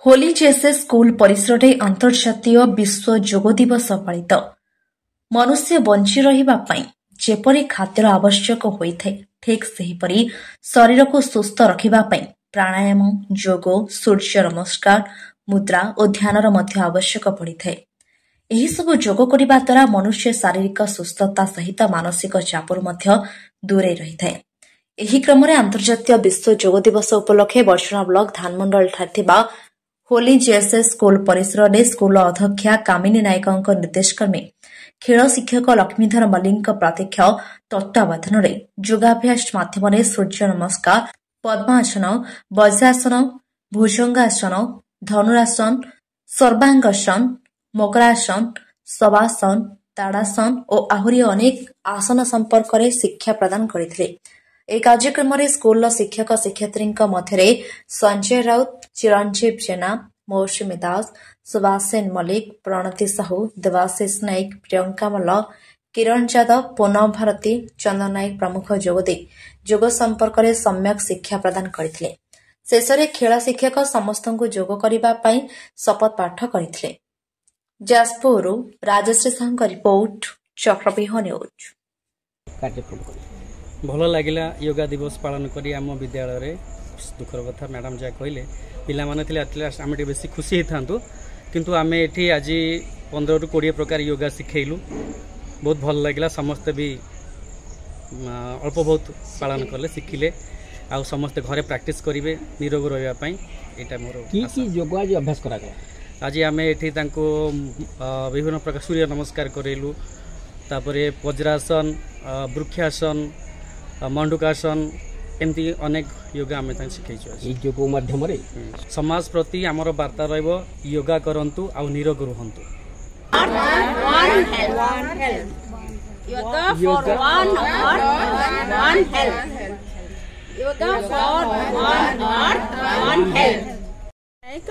होली जैसे स्कूल परिसर में अंतर्जातीय विश्व योग दिवस पालित मनुष्य बंची रही जेपरी खाद्यर आवश्यक होता है ठीक सेहीपरि शरीर को सुस्थ रखापी प्राणायाम योग सूर्य नमस्कार मुद्रा और ध्यानर मध्य आवश्यक पड़ता है। यही सब योग करने द्वारा मनुष्य शारीरिक सुस्थता सहित मानसिक चापर दूरे रही है। एही क्रम में अंतर्जातीय विश्व योग दिवस उपलक्षे बर्षणा ब्लॉक धानमंडल ठारे होली जेएसएस स्कूल परिसर में स्कूल अध्यक्षा कामिनी नायक निर्देश क्रमे खेल शिक्षक लक्ष्मीधर मल्लिक प्रत्यक्ष तत्वावधान में योगाभ्यास माध्यम सूर्य नमस्कार पद्मासन वज्रासन भुजंगासन धनुरासन सर्वांगासन मकरासन शवासन ताड़ासन और आहरी अनेक आसन संपर्क में शिक्षा प्रदान करते। एक कार्यक्रम में स्कूल शिक्षक शिक्षयित्री मध्य संजय राउत चिरंजीव जेना मौसुमी दास सुभाषेन मल्लिक प्रणति साहू देवाशीष नायक प्रियंका मल्ल किरण यादव पूनम भारती चंदन नायक प्रमुख जोगदे योग संपर्क में सम्यक शिक्षा प्रदान करते। शेष में खेल शिक्षक समस्त योग करने शपथ पाठ करते। जाजपुर राजश्री साहू रिपोर्ट चक्रव्यूह न्यूज। भल लगिला योगा दिवस पालन करी आम विद्यालय दुखर कथा मैडम जहाँ कहले पिला माने एटलिस्ट आम बेसी खुशी होता किंतु आम ये आज 15 ରୁ 20 प्रकार योगा शिखेलु बहुत भल लगिला समस्ते भी अल्प बहुत पालन कले शिखिले आ समस्ते घरे प्रैक्टिस करेंगे निरोग रही यहाँ मोर योग आज अभ्यास करा आज आम ये विभिन्न प्रकार सूर्य नमस्कार करेलु तापर वज्रासन वृक्षासन मंडुकासन एमती अनेक योगा आम शिखु माध्यम समाज प्रति आमर वार्ता योगा करंतु आ निरोग रुहंतु।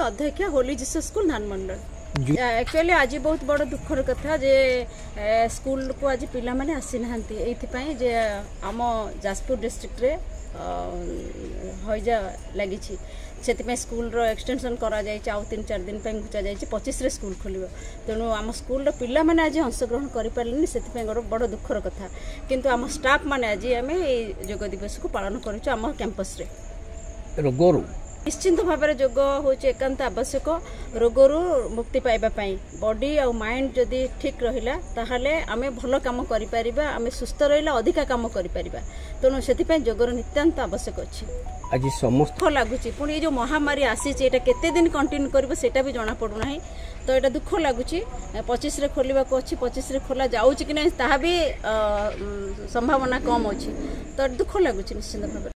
अध्यक्ष होली जीसस स्कूल धानमंडल एक्चुअली आज बहुत बड़ दुखर कथा जे स्कूल को आज पिला माने आसी नाहंती एथि जे आम जाजपुर डिस्ट्रिक्ट रे हईजा लगी से स्कूल रो एक्सटेंशन करा जाय आउ 3-4 दिन घुचा जाय 25 रे स्कूल खोलिबो तेणु आम स्कूल पिला माने आज अंशग्रहण करि पारलेनी से बड़ दुखर कथा किंतु आम स्टाफ माने आज आम योग दिवस को पालन करूछु आम कैंपस रे। रोगरु निश्चिंत भाव में योग हूँ एकांत आवश्यक रोगरू मुक्ति पाइबा बॉडी और माइंड जदि ठीक रहिला ताहाले आमे भल काम करि परिबा आमे सुस्थ रहिला अधिका काम करि परिबा तेणु से योगर नितांत आवश्यक अच्छी आज समस्त लगुच पुणी जो महामारी आसी केते दिन कंटिन्यू करबो सेटा भी जना पड़ू ना तो यहाँ दुख लगुच 25 रे खोलिबा को अच्छी 25 रे खोला जाउची कि नहीं ताहा भी संभावना कम अच्छी तो दुख लगुच निश्चिंत भाव।